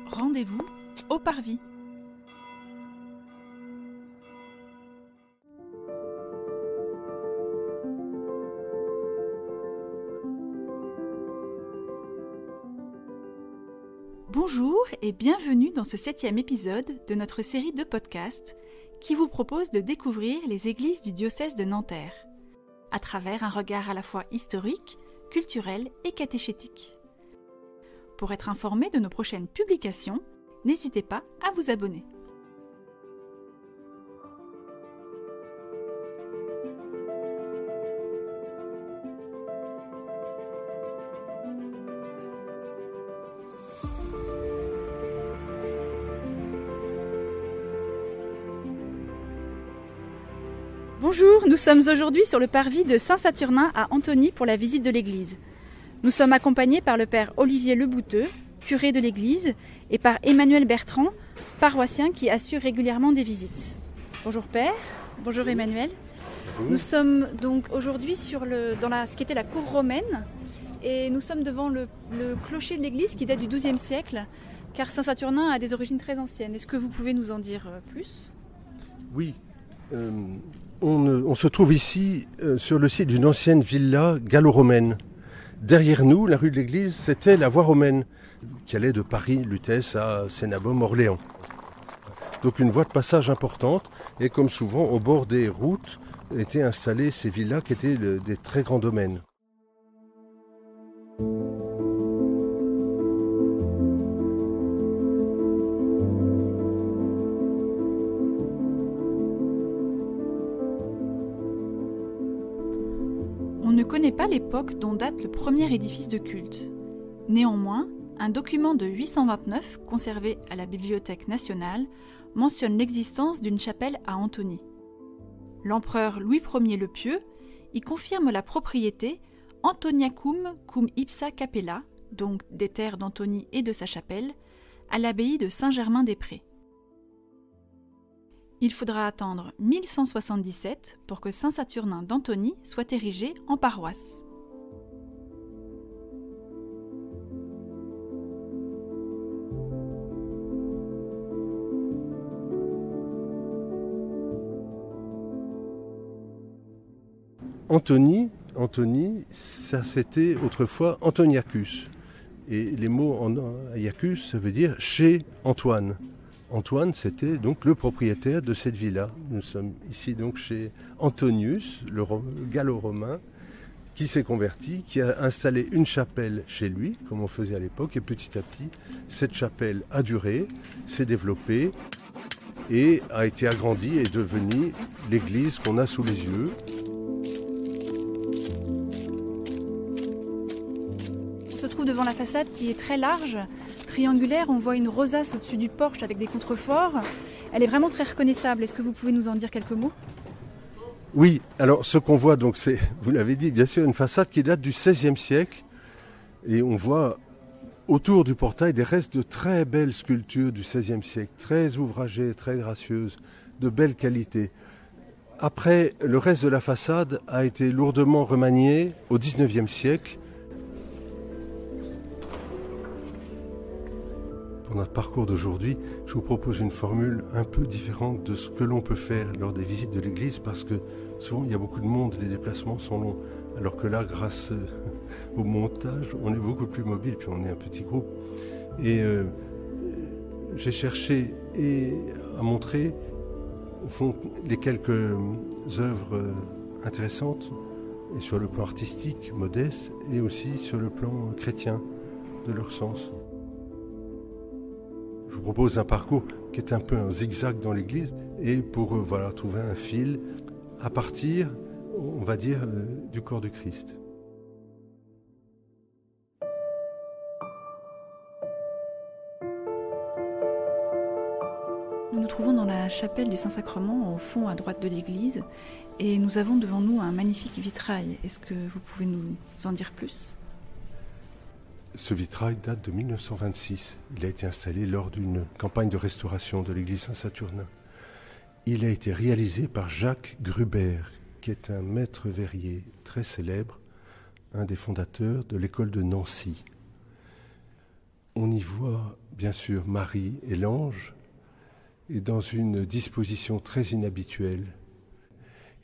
Rendez-vous au Parvis. Bonjour et bienvenue dans ce 7e épisode de notre série de podcasts qui vous propose de découvrir les églises du diocèse de Nanterre à travers un regard à la fois historique, culturel et catéchétique. Pour être informé de nos prochaines publications, n'hésitez pas à vous abonner. Bonjour, nous sommes aujourd'hui sur le parvis de Saint-Saturnin à Antony pour la visite de l'église. Nous sommes accompagnés par le père Olivier Lebouteux, curé de l'église, et par Emmanuel Bertrand, paroissien qui assure régulièrement des visites. Bonjour père, bonjour Emmanuel. Bonjour. Nous sommes donc aujourd'hui dans ce qui était la cour romaine et nous sommes devant le clocher de l'église qui date du XIIe siècle, car Saint-Saturnin a des origines très anciennes. Est-ce que vous pouvez nous en dire plus ? Oui. On se trouve ici sur le site d'une ancienne villa gallo-romaine. Derrière nous, la rue de l'église, c'était la voie romaine qui allait de Paris, Lutèce à Cénabum, Orléans. Donc une voie de passage importante et comme souvent au bord des routes étaient installées ces villas qui étaient des très grands domaines. On ne connaît pas l'époque dont date le premier édifice de culte. Néanmoins, un document de 829, conservé à la Bibliothèque nationale, mentionne l'existence d'une chapelle à Antony. L'empereur Louis Ier le Pieux y confirme la propriété Antoniacum cum ipsa capella, donc des terres d'Antony et de sa chapelle, à l'abbaye de Saint-Germain-des-Prés. Il faudra attendre 1177 pour que Saint-Saturnin d'Antony soit érigé en paroisse. Antony, ça c'était autrefois Antoniacus. Et les mots en Iacus, ça veut dire chez Antoine. Antoine, c'était donc le propriétaire de cette villa. Nous sommes ici donc chez Antonius, le gallo-romain, qui s'est converti, qui a installé une chapelle chez lui, comme on faisait à l'époque, et petit à petit, cette chapelle a duré, s'est développée et a été agrandie et devenue l'église qu'on a sous les yeux. On se trouve devant la façade qui est très large, triangulaire, on voit une rosace au-dessus du porche avec des contreforts. Elle est vraiment très reconnaissable. Est-ce que vous pouvez nous en dire quelques mots ? Oui, alors ce qu'on voit, donc c'est, vous l'avez dit, bien sûr, une façade qui date du XVIe siècle. Et on voit autour du portail des restes de très belles sculptures du XVIe siècle, très ouvragées, très gracieuses, de belle qualité. Après, le reste de la façade a été lourdement remanié au XIXe siècle. Pour notre parcours d'aujourd'hui, je vous propose une formule un peu différente de ce que l'on peut faire lors des visites de l'église parce que souvent il y a beaucoup de monde, les déplacements sont longs. Alors que là, grâce au montage, on est beaucoup plus mobile, puis on est un petit groupe. Et j'ai cherché à montrer, au fond, les quelques œuvres intéressantes, et sur le plan artistique, modeste, et aussi sur le plan chrétien, de leur sens. Je vous propose un parcours qui est un peu un zigzag dans l'église et pour trouver un fil à partir, on va dire, du corps du Christ. Nous nous trouvons dans la chapelle du Saint-Sacrement, au fond à droite de l'église, et nous avons devant nous un magnifique vitrail. Est-ce que vous pouvez nous en dire plus ? Ce vitrail date de 1926. Il a été installé lors d'une campagne de restauration de l'église Saint-Saturnin. Il a été réalisé par Jacques Gruber, qui est un maître verrier très célèbre, un des fondateurs de l'école de Nancy. On y voit bien sûr Marie et l'ange, et dans une disposition très inhabituelle.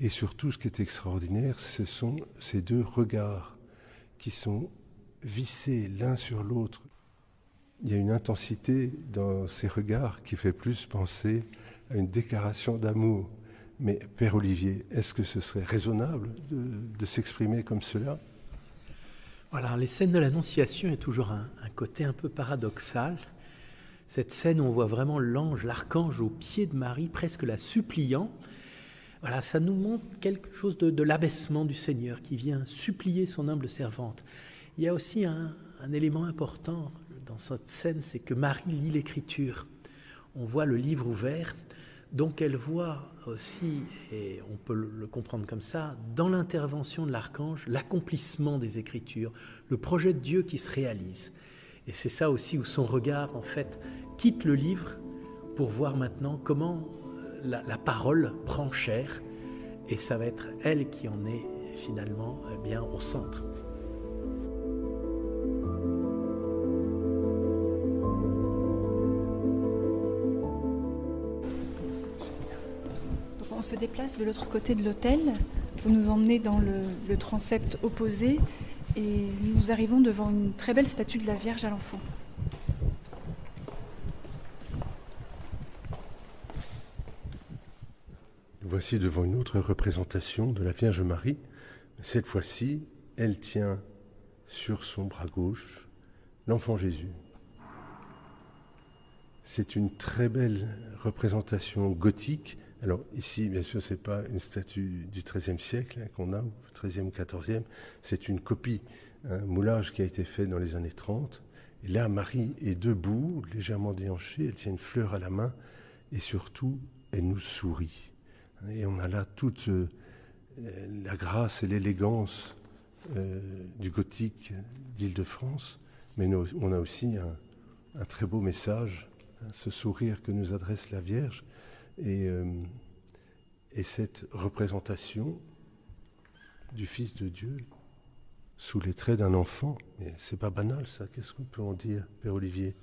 Et surtout, ce qui est extraordinaire, ce sont ces deux regards qui sont vissés l'un sur l'autre. Il y a une intensité dans ces regards qui fait plus penser à une déclaration d'amour. Mais Père Olivier, est-ce que ce serait raisonnable de s'exprimer comme cela ? Voilà, les scènes de l'Annonciation est toujours un côté un peu paradoxal. Cette scène où on voit vraiment l'ange, l'archange au pied de Marie, presque la suppliant. Voilà, ça nous montre quelque chose de l'abaissement du Seigneur qui vient supplier son humble servante. Il y a aussi un élément important dans cette scène, c'est que Marie lit l'Écriture. On voit le livre ouvert, donc elle voit aussi, et on peut le comprendre comme ça, dans l'intervention de l'archange, l'accomplissement des Écritures, le projet de Dieu qui se réalise. Et c'est ça aussi où son regard, en fait, quitte le livre pour voir maintenant comment la parole prend chair, et ça va être elle qui en est finalement bien au centre. Donc on se déplace de l'autre côté de l'autel, vous nous emmenez dans le transept opposé, et nous arrivons devant une très belle statue de la Vierge à l'Enfant. Voici devant une autre représentation de la Vierge Marie. Cette fois-ci, elle tient sur son bras gauche l'enfant Jésus. C'est une très belle représentation gothique. Alors ici, bien sûr, ce n'est pas une statue du XIIIe siècle qu'on a, ou XIIIe ou XIVe. C'est une copie, un moulage qui a été fait dans les années 30. Et là, Marie est debout, légèrement déhanchée, elle tient une fleur à la main et surtout, elle nous sourit. Et on a là toute la grâce et l'élégance du gothique d'Île-de-France, mais on a aussi un très beau message, ce sourire que nous adresse la Vierge, et cette représentation du Fils de Dieu sous les traits d'un enfant. Et c'est pas banal ça, qu'est-ce qu'on peut en dire, Père Olivier ?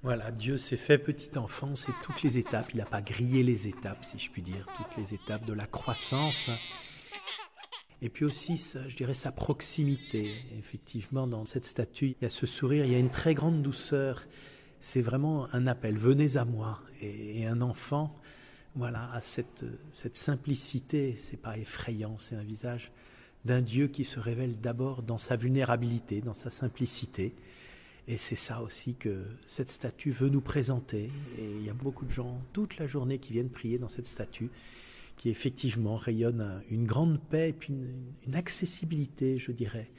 Voilà, Dieu s'est fait petit enfant, c'est toutes les étapes, il n'a pas grillé les étapes, si je puis dire, toutes les étapes de la croissance. Et puis aussi, je dirais, sa proximité. Effectivement, dans cette statue, il y a ce sourire, il y a une très grande douceur. C'est vraiment un appel, venez à moi. Et un enfant, voilà, a cette simplicité, c'est pas effrayant, c'est un visage d'un Dieu qui se révèle d'abord dans sa vulnérabilité, dans sa simplicité. Et c'est ça aussi que cette statue veut nous présenter. Et il y a beaucoup de gens toute la journée qui viennent prier dans cette statue, qui effectivement rayonne une grande paix et puis une accessibilité, je dirais.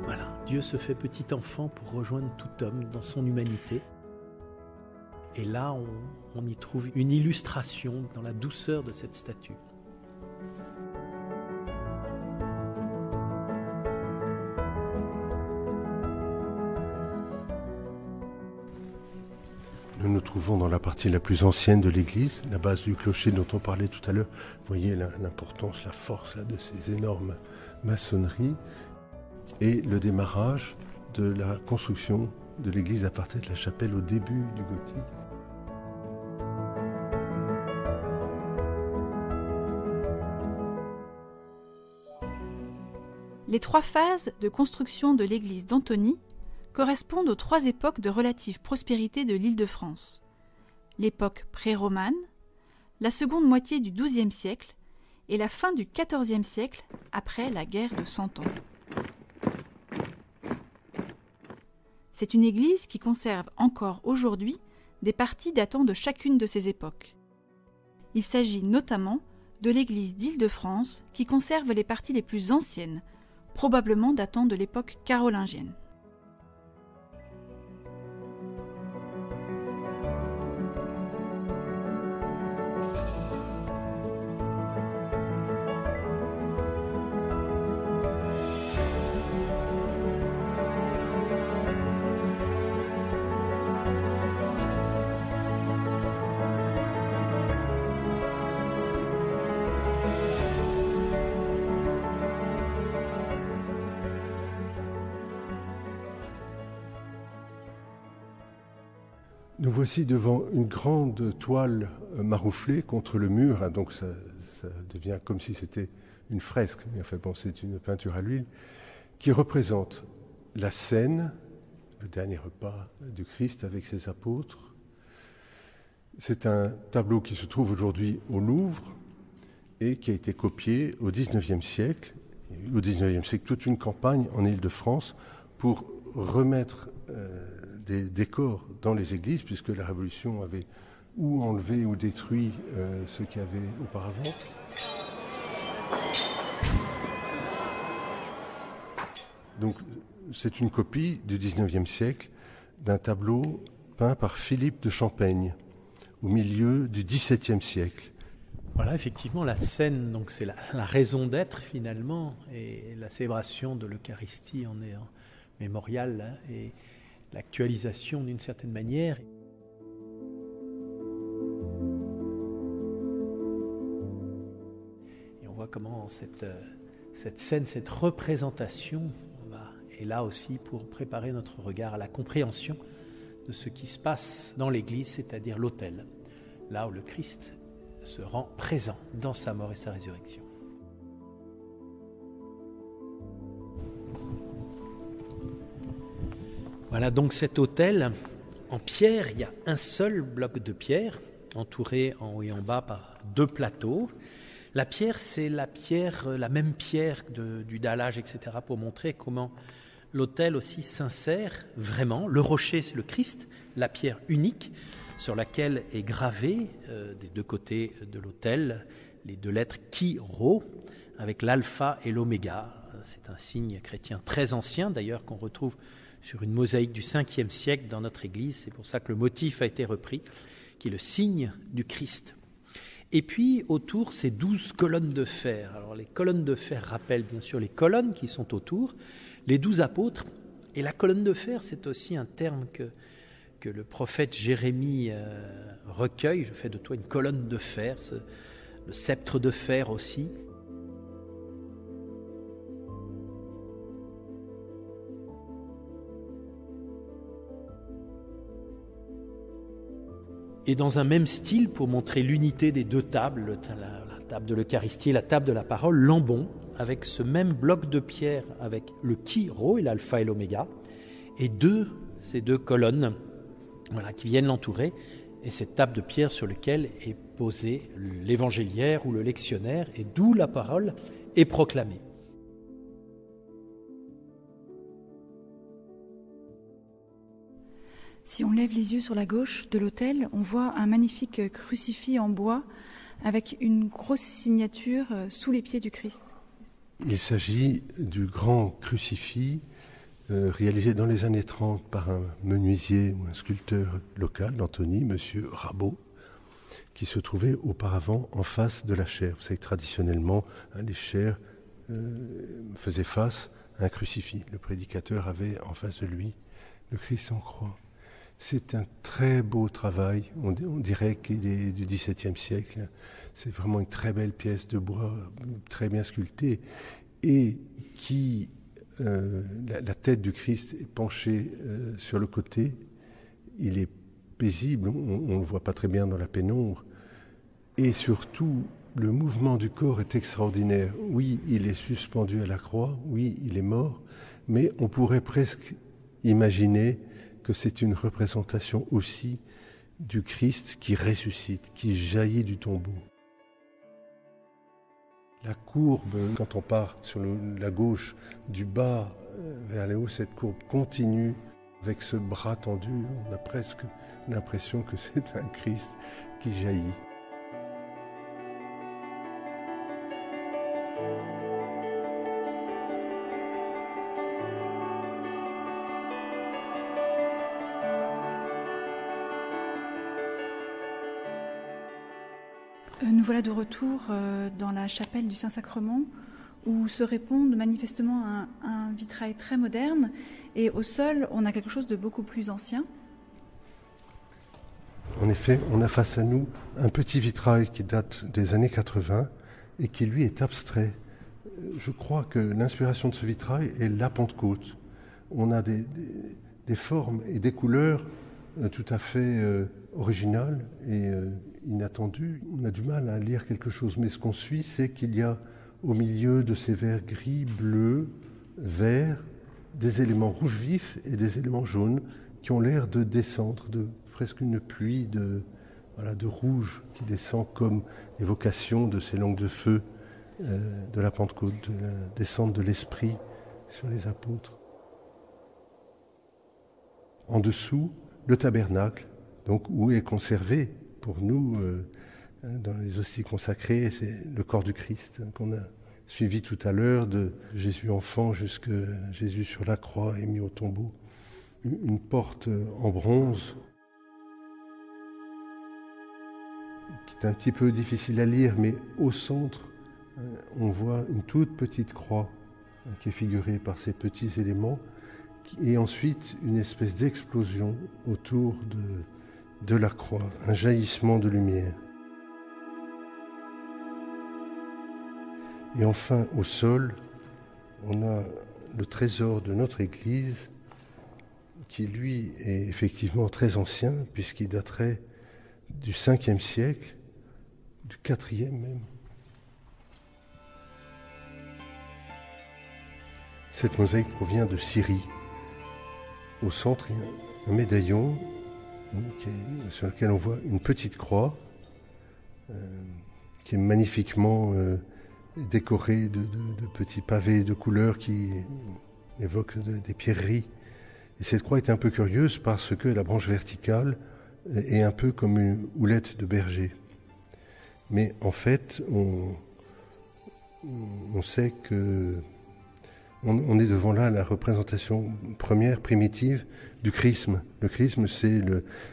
Voilà, Dieu se fait petit enfant pour rejoindre tout homme dans son humanité. Et là, on y trouve une illustration dans la douceur de cette statue. Nous nous trouvons dans la partie la plus ancienne de l'église, la base du clocher dont on parlait tout à l'heure. Vous voyez l'importance, la force là, de ces énormes maçonneries et le démarrage de la construction de l'église à partir de la chapelle au début du gothique. Les 3 phases de construction de l'église d'Antony correspondent aux 3 époques de relative prospérité de l'Île-de-France. L'époque pré-romane, la seconde moitié du XIIe siècle et la fin du XIVe siècle après la guerre de 100 ans. C'est une église qui conserve encore aujourd'hui des parties datant de chacune de ces époques. Il s'agit notamment de l'église d'Île-de-France qui conserve les parties les plus anciennes, probablement datant de l'époque carolingienne. Nous voici devant une grande toile marouflée contre le mur, hein, donc ça devient comme si c'était une fresque, mais enfin bon, c'est une peinture à l'huile, qui représente la scène, le dernier repas du Christ avec ses apôtres. C'est un tableau qui se trouve aujourd'hui au Louvre et qui a été copié au XIXe siècle. Au XIXe siècle, toute une campagne en Île-de-France pour remettre des décors dans les églises, puisque la Révolution avait ou enlevé ou détruit ce qu'il y avait auparavant. Donc, c'est une copie du XIXe siècle d'un tableau peint par Philippe de Champaigne au milieu du XVIIe siècle. Voilà, effectivement, la scène, donc c'est la raison d'être finalement, et la célébration de l'Eucharistie en est mémorial, hein, et l'actualisation d'une certaine manière. Et on voit comment cette scène, cette représentation est là aussi pour préparer notre regard à la compréhension de ce qui se passe dans l'Église, c'est-à-dire l'autel, là où le Christ se rend présent dans sa mort et sa résurrection. Voilà donc cet autel en pierre. Il y a un seul bloc de pierre, entouré en haut et en bas par deux plateaux. La pierre, c'est la même pierre du dallage, etc., pour montrer comment l'autel aussi s'insère vraiment. Le rocher, c'est le Christ, la pierre unique sur laquelle est gravé des deux côtés de l'autel les deux lettres Chi Rho avec l'alpha et l'oméga. C'est un signe chrétien très ancien d'ailleurs qu'on retrouve sur une mosaïque du 5e siècle dans notre église. C'est pour ça que le motif a été repris, qui est le signe du Christ. Et puis autour, ces 12 colonnes de fer. Alors les colonnes de fer rappellent bien sûr les colonnes qui sont autour, les 12 apôtres. Et la colonne de fer, c'est aussi un terme que le prophète Jérémie recueille. Je fais de toi une colonne de fer, le sceptre de fer aussi. Et dans un même style, pour montrer l'unité des deux tables, la table de l'Eucharistie et la table de la parole, l'ambon, avec ce même bloc de pierre, avec le Chi Rho et l'alpha et l'oméga, et ces deux colonnes, voilà, qui viennent l'entourer, et cette table de pierre sur laquelle est posé l'évangéliaire ou le lectionnaire, et d'où la parole est proclamée. Si on lève les yeux sur la gauche de l'autel, on voit un magnifique crucifix en bois avec une grosse signature sous les pieds du Christ. Il s'agit du grand crucifix réalisé dans les années 30 par un menuisier ou un sculpteur local d'Antony, M. Rabot, qui se trouvait auparavant en face de la chaire. Vous savez, traditionnellement, les chaires faisaient face à un crucifix. Le prédicateur avait en face de lui le Christ en croix. C'est un très beau travail, on dirait qu'il est du XVIIe siècle. C'est vraiment une très belle pièce de bois, très bien sculptée, et qui, la tête du Christ est penchée sur le côté. Il est paisible, on ne le voit pas très bien dans la pénombre, et surtout, le mouvement du corps est extraordinaire. Oui, il est suspendu à la croix, oui, il est mort, mais on pourrait presque imaginer que c'est une représentation aussi du Christ qui ressuscite, qui jaillit du tombeau. La courbe, quand on part sur la gauche, du bas vers le haut, cette courbe continue avec ce bras tendu. On a presque l'impression que c'est un Christ qui jaillit. Nous voilà de retour dans la chapelle du Saint-Sacrement où se répondent manifestement un vitrail très moderne et au sol on a quelque chose de beaucoup plus ancien. En effet, on a face à nous un petit vitrail qui date des années 80 et qui lui est abstrait. Je crois que l'inspiration de ce vitrail est la Pentecôte. On a des formes et des couleurs tout à fait original et inattendu. On a du mal à lire quelque chose, mais ce qu'on suit, c'est qu'il y a au milieu de ces verts gris, bleus, verts, des éléments rouges vifs et des éléments jaunes qui ont l'air de descendre, de presque une pluie de rouge qui descend comme évocation de ces langues de feu de la Pentecôte, de la descente de l'Esprit sur les apôtres. En dessous, le tabernacle, donc où est conservé pour nous, dans les hosties consacrées, c'est le corps du Christ qu'on a suivi tout à l'heure, de Jésus enfant jusqu'à Jésus sur la croix et mis au tombeau. Une porte en bronze qui est un petit peu difficile à lire, mais au centre, on voit une toute petite croix qui est figurée par ces petits éléments, et ensuite une espèce d'explosion autour de la croix, un jaillissement de lumière. Et enfin, au sol, on a le trésor de notre Église, qui lui est effectivement très ancien, puisqu'il daterait du 5e siècle, du 4e même. Cette mosaïque provient de Syrie. Au centre, il y a un médaillon sur lequel on voit une petite croix qui est magnifiquement décorée de petits pavés de couleurs qui évoquent des pierreries. Et cette croix est un peu curieuse parce que la branche verticale est un peu comme une houlette de berger. Mais en fait, on sait que on est devant là la représentation première, primitive, du chrisme. Le chrisme, c'est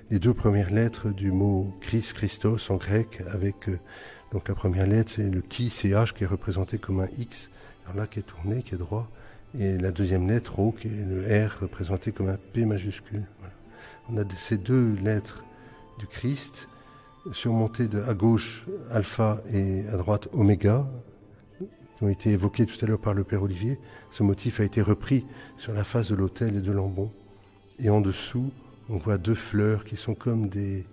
les deux premières lettres du mot Christ, Christos en grec, avec donc la première lettre, c'est le chi, ch, qui est représenté comme un X, alors là qui est tourné, qui est droit, et la deuxième lettre, O, qui est le R, représenté comme un P majuscule. Voilà. On a ces deux lettres du Christ, surmontées à gauche alpha et à droite oméga, qui ont été évoqués tout à l'heure par le Père Olivier. Ce motif a été repris sur la face de l'autel et de l'ambon. Et en dessous, on voit deux fleurs qui sont comme des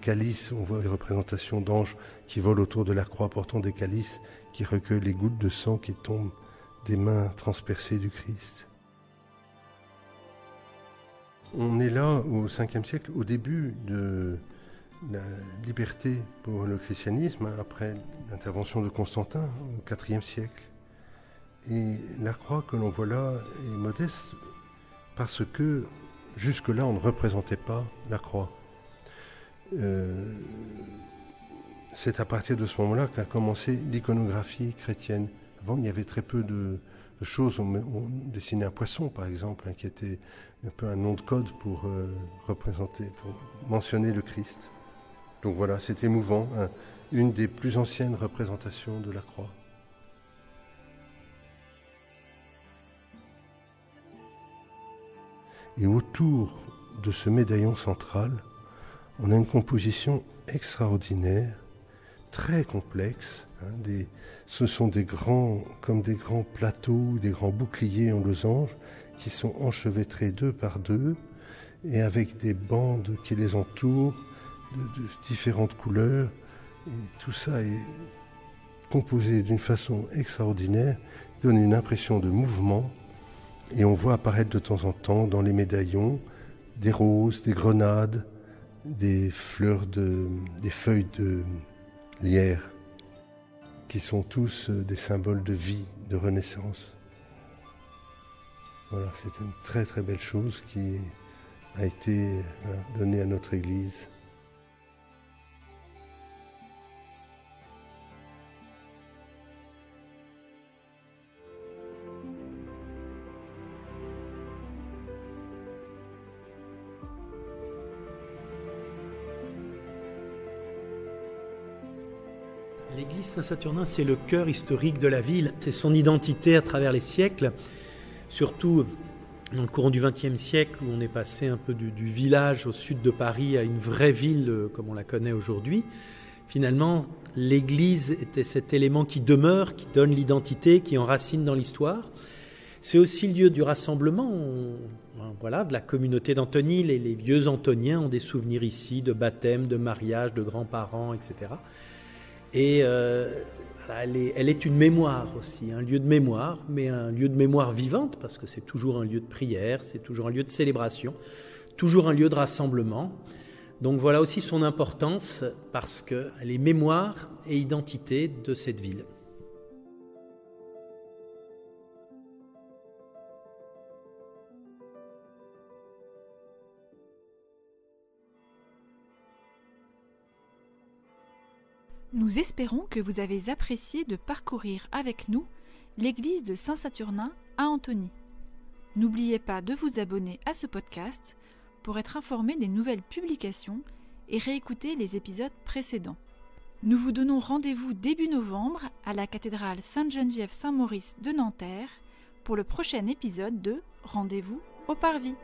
calices. On voit les représentations d'anges qui volent autour de la croix portant des calices qui recueillent les gouttes de sang qui tombent des mains transpercées du Christ. On est là au 5e siècle, au début de la liberté pour le christianisme, après l'intervention de Constantin au IVe siècle. Et la croix que l'on voit là est modeste parce que jusque-là on ne représentait pas la croix. C'est à partir de ce moment-là qu'a commencé l'iconographie chrétienne. Avant, il y avait très peu de choses. On dessinait un poisson, par exemple, qui était un peu un nom de code pour représenter, pour mentionner le Christ. Donc voilà, c'est émouvant, une des plus anciennes représentations de la croix. Et autour de ce médaillon central, on a une composition extraordinaire, très complexe. Ce sont comme des grands plateaux, des grands boucliers en losange qui sont enchevêtrés deux par deux et avec des bandes qui les entourent de différentes couleurs. Et tout ça est composé d'une façon extraordinaire, qui donne une impression de mouvement. Et on voit apparaître de temps en temps dans les médaillons des roses, des grenades, des fleurs des feuilles de lierre, qui sont tous des symboles de vie, de renaissance. Voilà, c'est une très très belle chose qui a été donnée à notre Église. L'église Saint-Saturnin, c'est le cœur historique de la ville. C'est son identité à travers les siècles, surtout dans le courant du XXe siècle, où on est passé un peu du village au sud de Paris à une vraie ville comme on la connaît aujourd'hui. Finalement, l'église était cet élément qui demeure, qui donne l'identité, qui enracine dans l'histoire. C'est aussi le lieu du rassemblement de la communauté d'Antony. Les vieux Antoniens ont des souvenirs ici de baptême, de mariage, de grands-parents, etc. Et elle est une mémoire aussi, un lieu de mémoire, mais un lieu de mémoire vivante, parce que c'est toujours un lieu de prière, c'est toujours un lieu de célébration, toujours un lieu de rassemblement. Donc voilà aussi son importance, parce qu'elle est mémoire et identité de cette ville. Nous espérons que vous avez apprécié de parcourir avec nous l'église de Saint-Saturnin à Antony. N'oubliez pas de vous abonner à ce podcast pour être informé des nouvelles publications et réécouter les épisodes précédents. Nous vous donnons rendez-vous début novembre à la cathédrale Sainte-Geneviève-Saint-Maurice de Nanterre pour le prochain épisode de Rendez-vous au Parvis.